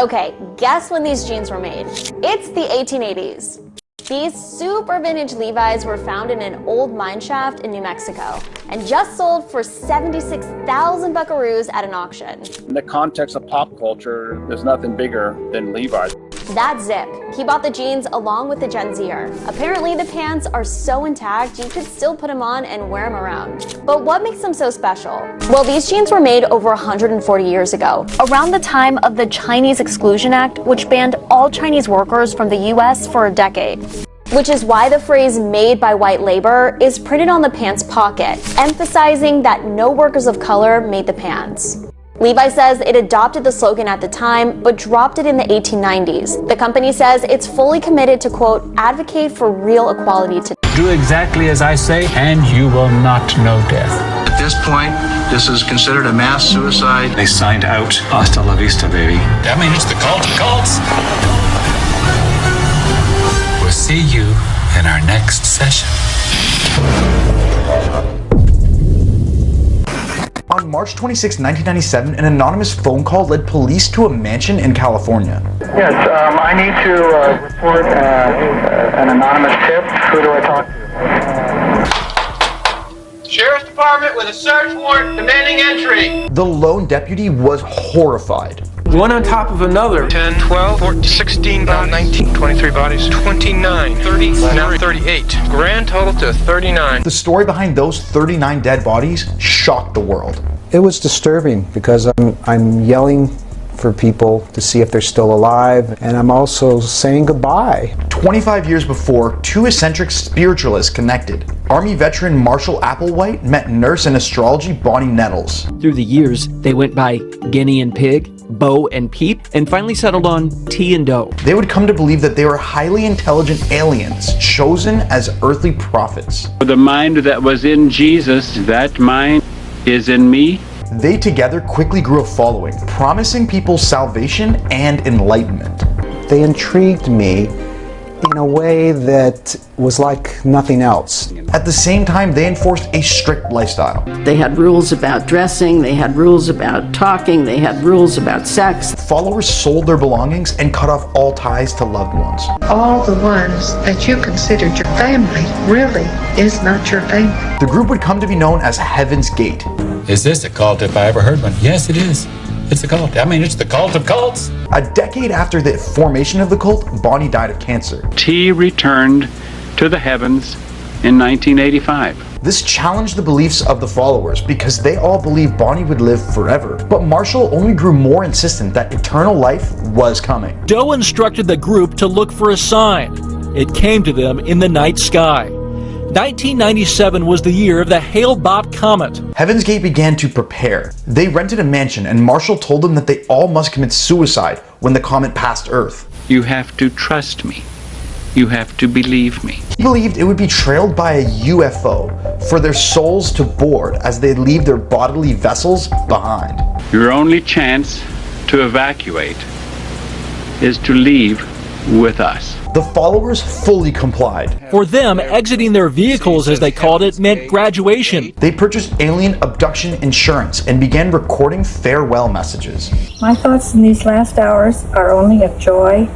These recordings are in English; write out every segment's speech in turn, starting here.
Okay, guess when these jeans were made? It's the 1880s. These super vintage Levi's were found in an old mine shaft in New Mexico and just sold for 76,000 buckaroos at an auction. In the context of pop culture, there's nothing bigger than Levi's. That's Zip. He bought the jeans along with the Gen Zer. Apparently the pants are so intact you could still put them on and wear them around. But what makes them so special? Well, these jeans were made over 140 years ago, around the time of the Chinese Exclusion Act, which banned all Chinese workers from the US for a decade. Which is why the phrase "made by white labor" is printed on the pants pocket, emphasizing that no workers of color made the pants. Levi says it adopted the slogan at the time, but dropped it in the 1890s. The company says it's fully committed to, quote, advocate for real equality today. Do exactly as I say, and you will not know death. At this point, this is considered a mass suicide. They signed out. Hasta la vista, baby. I mean, it's the cult of cults. We'll see you in our next session. On March 26, 1997, an anonymous phone call led police to a mansion in California. Yes, I need to report an anonymous tip. Who do I talk to? Sheriff's Department with a search warrant demanding entry. The lone deputy was horrified. One on top of another. 10, 12, 14, 16, 19, 23 bodies, 29, 30, now 38. Grand total to 39. The story behind those 39 dead bodies shocked the world. It was disturbing because I'm yelling for people to see if they're still alive, and I'm also saying goodbye. 25 years before, two eccentric spiritualists connected. Army veteran Marshall Applewhite met nurse and astrology Bonnie Nettles. Through the years, they went by Guinea and Pig, Bo and Peep, and finally settled on T and Doe. They would come to believe that they were highly intelligent aliens chosen as earthly prophets. The mind that was in Jesus, that mind is in me. They together quickly grew a following, promising people salvation and enlightenment. They intrigued me in a way that was like nothing else. At the same time, they enforced a strict lifestyle. They had rules about dressing, they had rules about talking, they had rules about sex. Followers sold their belongings and cut off all ties to loved ones. All the ones that you considered your family really is not your family. The group would come to be known as Heaven's Gate. Is this a cult if I ever heard one? Yes, it is. It's a cult. I mean, it's the cult of cults. A decade after the formation of the cult, Bonnie died of cancer. T returned to the heavens in 1985. This challenged the beliefs of the followers because they all believed Bonnie would live forever. But Marshall only grew more insistent that eternal life was coming. Doe instructed the group to look for a sign. It came to them in the night sky. 1997 was the year of the Hale-Bopp comet. Heaven's Gate began to prepare. They rented a mansion and Marshall told them that they all must commit suicide when the comet passed Earth. You have to trust me. You have to believe me. He believed it would be trailed by a UFO for their souls to board as they leave their bodily vessels behind. Your only chance to evacuate is to leave with us. The followers fully complied. For them, exiting their vehicles, as they called it, meant graduation. They purchased alien abduction insurance and began recording farewell messages. My thoughts in these last hours are only of joy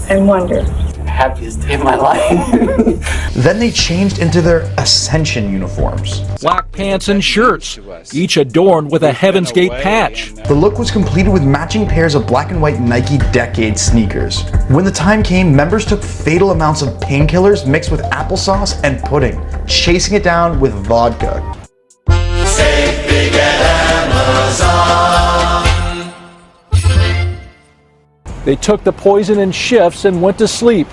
and wonder. Happiest day of my life. Then they changed into their Ascension uniforms. Black pants and shirts, each adorned with a Heaven's Gate patch. The look was completed with matching pairs of black and white Nike Decade sneakers. When the time came, members took fatal amounts of painkillers mixed with applesauce and pudding, chasing it down with vodka. Safe Big Amazon. They took the poison in shifts and went to sleep,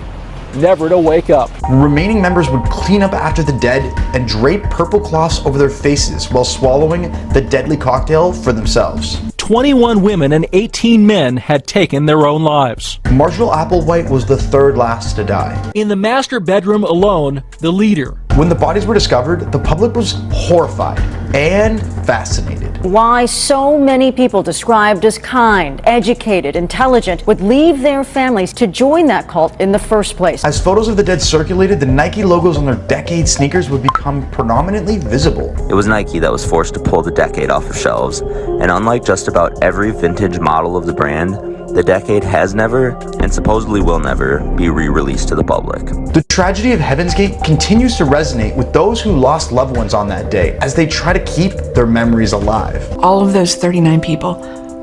never to wake up. Remaining members would clean up after the dead and drape purple cloths over their faces while swallowing the deadly cocktail for themselves. 21 women and 18 men had taken their own lives. Marshall Applewhite was the third last to die. In the master bedroom alone, the leader. When the bodies were discovered, the public was horrified and fascinated. Why so many people described as kind, educated, intelligent would leave their families to join that cult in the first place. As photos of the dead circulated, the Nike logos on their Decade sneakers would become predominantly visible. It was Nike that was forced to pull the Decade off of shelves, and unlike just about every vintage model of the brand, The decade has never, and supposedly will never, be re-released to the public. The tragedy of Heaven's Gate continues to resonate with those who lost loved ones on that day as they try to keep their memories alive. All of those 39 people,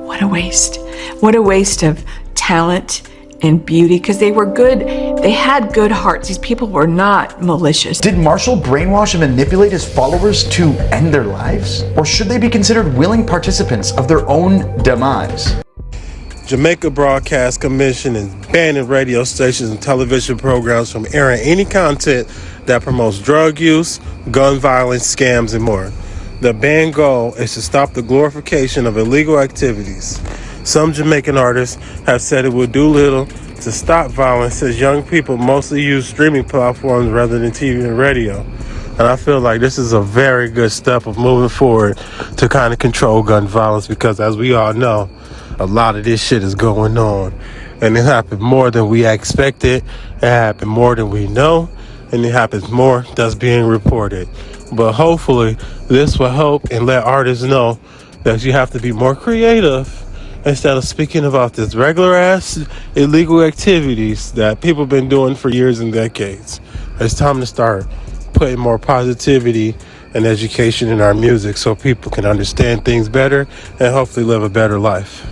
what a waste. What a waste of talent and beauty, because they were good. They had good hearts. These people were not malicious. Did Marshall brainwash and manipulate his followers to end their lives? Or should they be considered willing participants of their own demise? Jamaica Broadcast Commission is banning radio stations and television programs from airing any content that promotes drug use, gun violence, scams, and more. The ban goal is to stop the glorification of illegal activities. Some Jamaican artists have said it will do little to stop violence, as young people mostly use streaming platforms rather than TV and radio. And I feel like this is a very good step of moving forward to kind of control gun violence, because as we all know, a lot of this shit is going on. And it happened more than we expected, it happened more than we know, and it happens more that's being reported. But hopefully this will help and let artists know that you have to be more creative instead of speaking about this regular ass illegal activities that people have been doing for years and decades. It's time to start putting more positivity and education in our music so people can understand things better and hopefully live a better life.